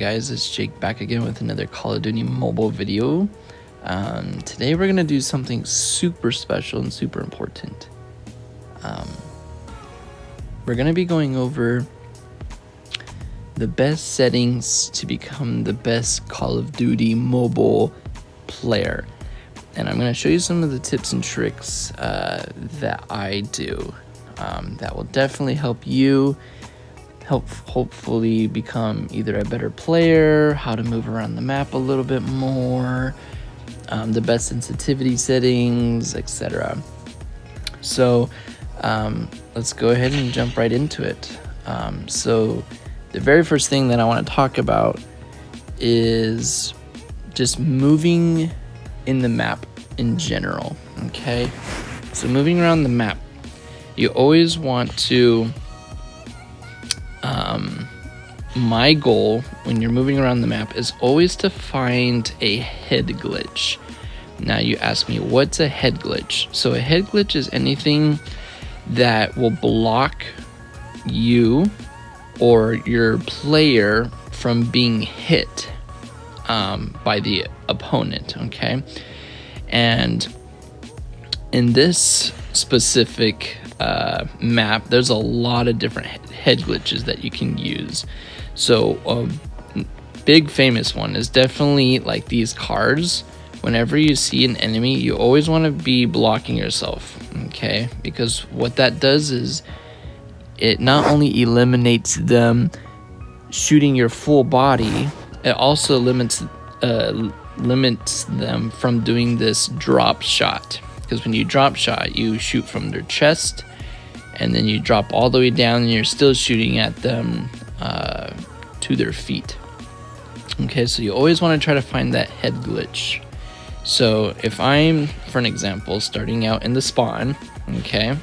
guys, it's Jake back again with another Call of Duty mobile video. Today we're going to do something super special and super important. We're going to be going over the best settings to become the best Call of Duty mobile player. And I'm going to show you some of the tips and tricks that I do that will definitely help you hopefully become either a better player, how to move around the map a little bit more, the best sensitivity settings, etc. So let's go ahead and jump right into it. So the very first thing that I want to talk about is just moving in the map in general. Okay, so moving around the map, you always want to my goal when you're moving around the map is always to find a head glitch. Now you ask me, what's a head glitch? So a head glitch is anything that will block you or your player from being hit by the opponent, okay? And in this specific map, there's a lot of different head glitches that you can use. So a big famous one is definitely like these cars. Whenever you see an enemy, you always want to be blocking yourself, okay? Because what that does is it not only eliminates them shooting your full body, it also limits them from doing this drop shot. Because when you drop shot, you shoot from their chest, and then you drop all the way down, and you're still shooting at them to their feet. Okay, so you always want to try to find that head glitch. So if I'm, for an example, starting out in the spawn, okay,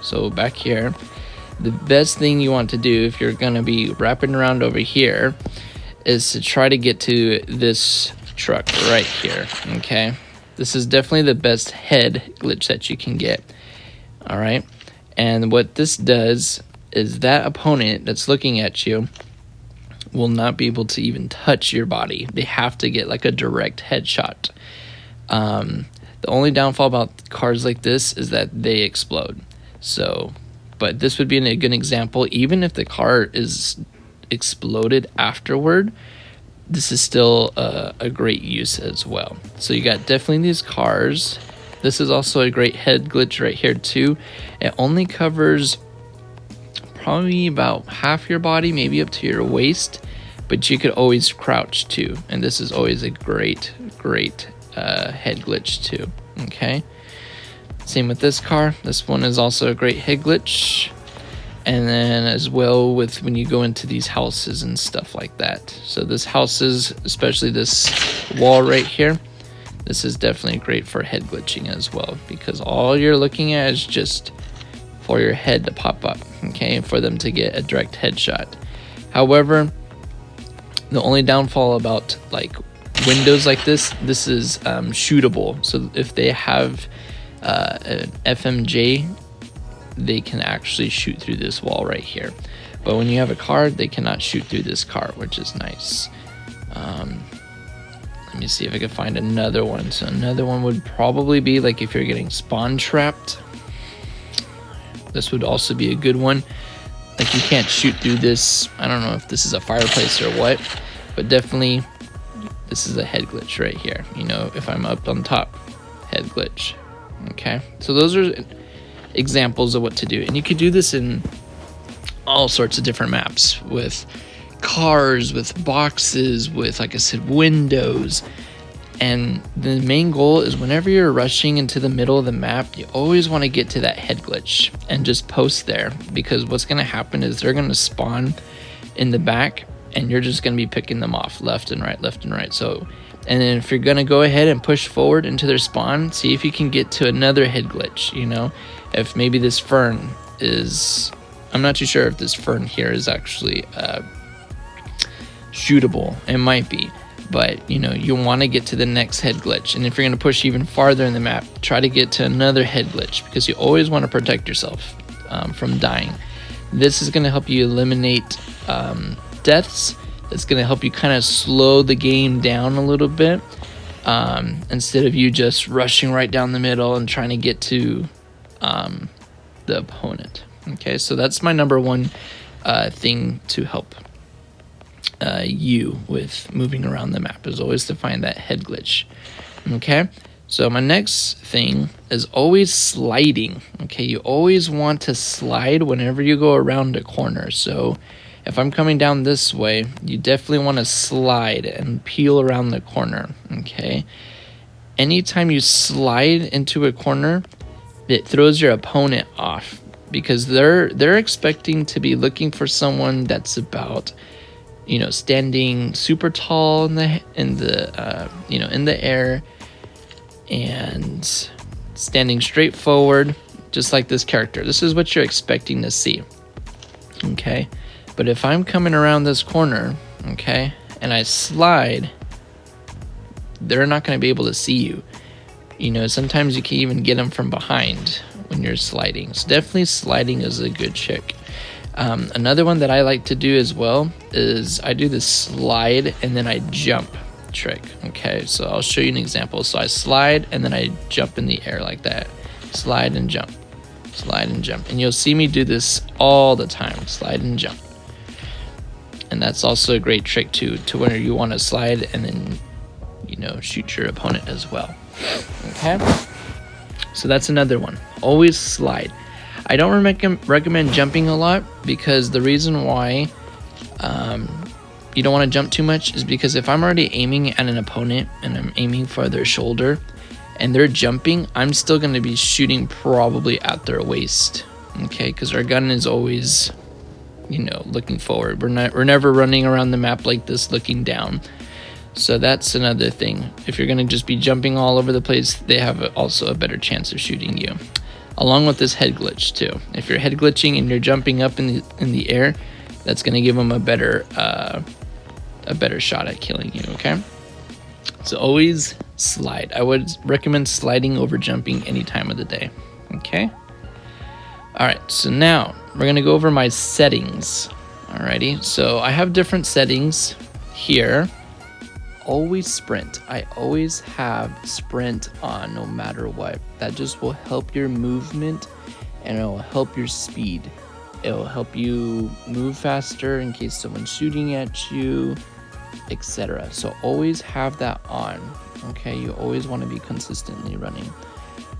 so back here, the best thing you want to do if you're going to be wrapping around over here is to try to get to this truck right here, okay? This is definitely the best head glitch that you can get, all right? And what this does is that opponent that's looking at you will not be able to even touch your body. They have to get like a direct headshot. The only downfall about cars like this is that they explode. So, but this would be a good example. Even if the car is exploded afterward, this is still a great use as well. So you got definitely these cars. This is also a great head glitch right here too. It only covers probably about half your body, maybe up to your waist, but you could always crouch too. And this is always a great head glitch too, okay? Same with this car. This one is also a great head glitch. And then as well with when you go into these houses and stuff like that. So this houses, especially this wall right here, this is definitely great for head glitching as well, because all you're looking at is just for your head to pop up, okay, for them to get a direct headshot. However, the only downfall about like windows like this is shootable. So if they have an FMJ, they can actually shoot through this wall right here. But when you have a car, they cannot shoot through this car, which is nice. Let me see if I can find another one. So another one would probably be like if you're getting spawn trapped. This would also be a good one. Like you can't shoot through this. I don't know if this is a fireplace or what, but definitely this is a head glitch right here. You know, if I'm up on top, head glitch. Okay, so those are examples of what to do, and you could do this in all sorts of different maps, with cars, with boxes, with, like I said, windows. And the main goal is whenever you're rushing into the middle of the map, you always want to get to that head glitch and just post there, because what's going to happen is they're going to spawn in the back and you're just going to be picking them off left and right. So, and then if you're going to go ahead and push forward into their spawn, see if you can get to another head glitch. You know, if maybe this fern is, I'm not too sure if this fern here is actually shootable. It might be, but you know, you want to get to the next head glitch. And if you're going to push even farther in the map, try to get to another head glitch, because you always want to protect yourself from dying. This is going to help you eliminate deaths It's going to help you kind of slow the game down a little bit, instead of you just rushing right down the middle and trying to get to the opponent. Okay, so that's my number one thing to help you with moving around the map, is always to find that head glitch. Okay, so my next thing is always sliding. Okay, you always want to slide whenever you go around a corner. So if I'm coming down this way, you definitely want to slide and peel around the corner. Okay, anytime you slide into a corner, it throws your opponent off, because they're expecting to be looking for someone that's about, you know, standing super tall in the air, and standing straight forward, just like this character. This is what you're expecting to see. Okay, but if I'm coming around this corner, okay, and I slide, they're not going to be able to see you. You know, sometimes you can even get them from behind when you're sliding. So definitely sliding is a good trick. Another one that I like to do as well is I do the slide and then I jump trick. Okay, so I'll show you an example. So I slide and then I jump in the air like that. Slide and jump. Slide and jump. And you'll see me do this all the time. Slide and jump. And that's also a great trick to where you want to slide and then, you know, shoot your opponent as well. Okay, so that's another one. Always slide. I don't recommend jumping a lot, because the reason why you don't want to jump too much is because if I'm already aiming at an opponent and I'm aiming for their shoulder and they're jumping, I'm still going to be shooting probably at their waist. Okay, because our gun is always, you know, looking forward. We're never running around the map like this looking down. So that's another thing. If you're going to just be jumping all over the place, they have also a better chance of shooting you. Along with this head glitch too. If you're head glitching and you're jumping up in the air, that's going to give them a better shot at killing you. Okay. So always slide. I would recommend sliding over jumping any time of the day. Okay. All right. So now we're going to go over my settings. Alrighty. So I have different settings here. Always sprint. I always have sprint on no matter what. That just will help your movement and it will help your speed. It will help you move faster in case someone's shooting at you, etc. So always have that on. Okay, you always want to be consistently running.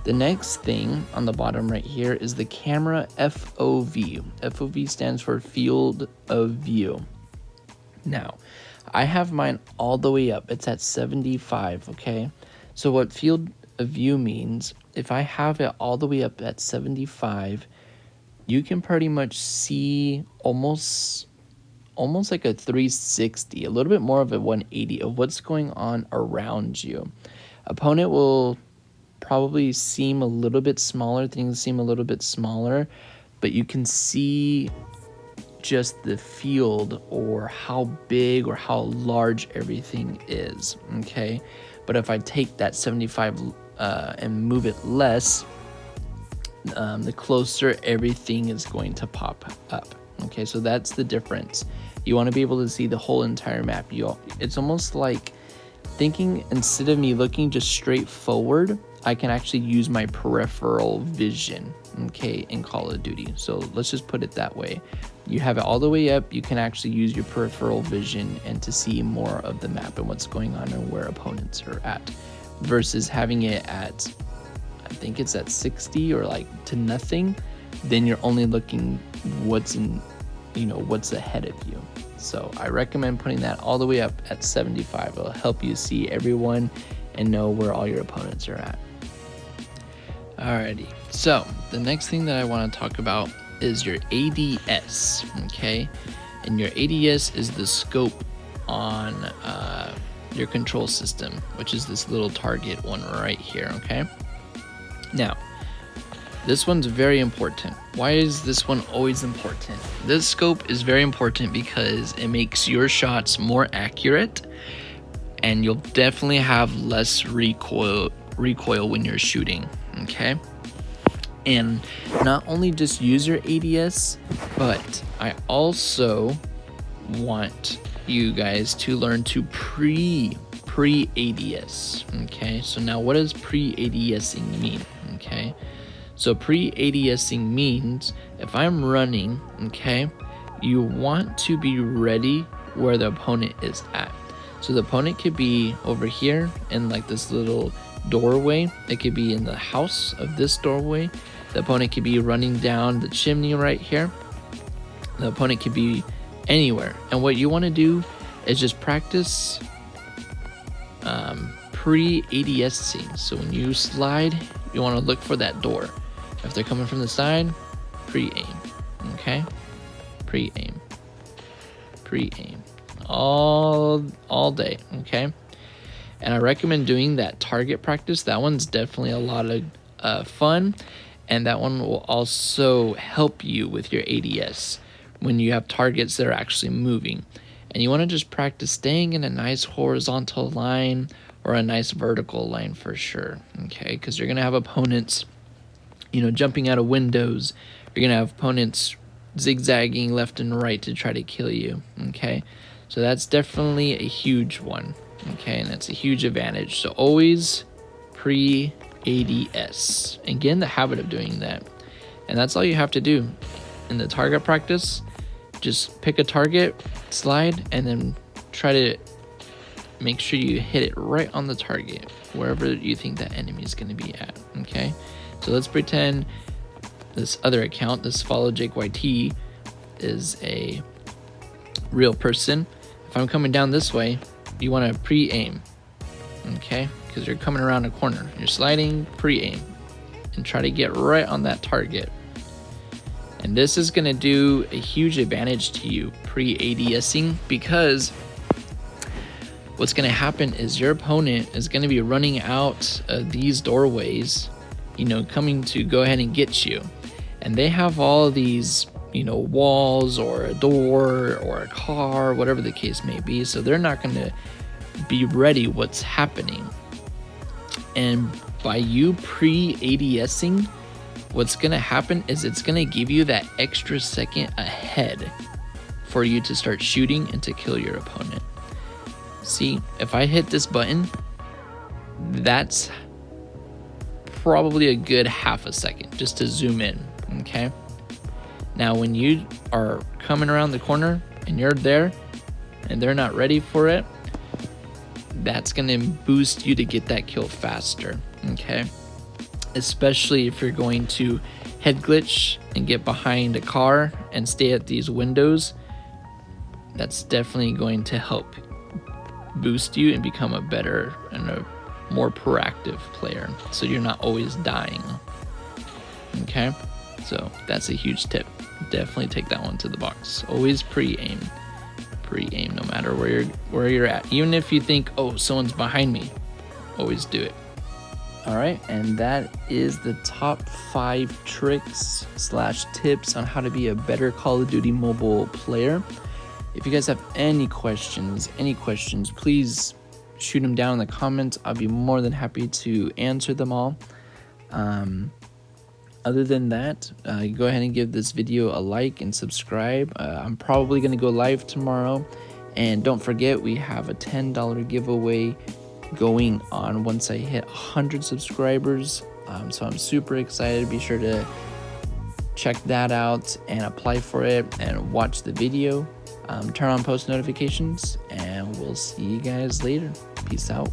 The next thing on the bottom right here is the camera FOV. FOV stands for field of view. Now, I have mine all the way up. It's at 75, okay? So what field of view means, if I have it all the way up at 75, you can pretty much see almost like a 360, a little bit more of a 180 of what's going on around you. Opponent will probably seem a little bit smaller, things seem a little bit smaller, but you can see just the field or how big or how large everything is. Okay, but if I take that 75 and move it less, the closer everything is going to pop up. Okay, so that's the difference. You want to be able to see the whole entire map. It's almost like thinking, instead of me looking just straight forward, I can actually use my peripheral vision, okay, in Call of Duty. So let's just put it that way. You have it all the way up, you can actually use your peripheral vision and to see more of the map and what's going on and where opponents are at, versus having it at, I think it's at 60 or like to nothing. Then you're only looking what's in, you know, what's ahead of you. So I recommend putting that all the way up at 75. It'll help you see everyone and know where all your opponents are at. Alrighty, so the next thing that I want to talk about is your ADS, okay? And your ADS is the scope on your control system, which is this little target one right here, okay? Now, this one's very important. Why is this one always important? This scope is very important because it makes your shots more accurate and you'll definitely have less recoil when you're shooting, okay? And not only just use your ADS, but I also want you guys to learn to pre-ADS. Okay, so now what does pre-ADSing mean? Okay, so pre-ADSing means if I'm running, okay, you want to be ready where the opponent is at. So the opponent could be over here in like this little doorway. It could be in the house of this doorway. The opponent could be running down the chimney right here. The opponent could be anywhere. And what you want to do is just practice pre-ADSing. So when you slide, you want to look for that door. If they're coming from the side, pre-aim. Okay? Pre-aim. Pre-aim. All day. Okay? And I recommend doing that target practice. That one's definitely a lot of fun. And that one will also help you with your ADS when you have targets that are actually moving. And you want to just practice staying in a nice horizontal line or a nice vertical line for sure. Okay, because you're going to have opponents, you know, jumping out of windows. You're going to have opponents zigzagging left and right to try to kill you. Okay, so that's definitely a huge one. Okay, and that's a huge advantage. So always pre-ADS and get in the habit of doing that. And that's all you have to do in the target practice. Just pick a target, slide, and then try to make sure you hit it right on the target, wherever you think that enemy is going to be at. Okay, so let's pretend this other account, this follow Jake YT, is a real person. If I'm coming down this way, you want to pre-aim. Okay, because you're coming around a corner, you're sliding, pre-aim, and try to get right on that target. And this is going to do a huge advantage to you pre-ADSing, because what's going to happen is your opponent is going to be running out of these doorways, you know, coming to go ahead and get you. And they have all of these, you know, walls or a door or a car, whatever the case may be. So they're not going to be ready what's happening. And by you pre-ADSing, what's going to happen is it's going to give you that extra second ahead for you to start shooting and to kill your opponent. See, if I hit this button, that's probably a good half a second just to zoom in. Okay, now when you are coming around the corner and you're there and they're not ready for it, that's going to boost you to get that kill faster. Okay, especially if you're going to head glitch and get behind a car and stay at these windows. That's definitely going to help boost you and become a better and a more proactive player, so you're not always dying. Okay, so that's a huge tip. Definitely take that one to the box. Always pre-aim no matter where you're at. Even if you think, oh, someone's behind me, always do it. All right, and that is the top 5 tricks / tips on how to be a better Call of Duty mobile player. If you guys have any questions, please shoot them down in the comments. I'll be more than happy to answer them all. Other than that, go ahead and give this video a like and subscribe. I'm probably going to go live tomorrow. And don't forget, we have a $10 giveaway going on once I hit 100 subscribers. So I'm super excited. Be sure to check that out and apply for it and watch the video. Turn on post notifications, and we'll see you guys later. Peace out.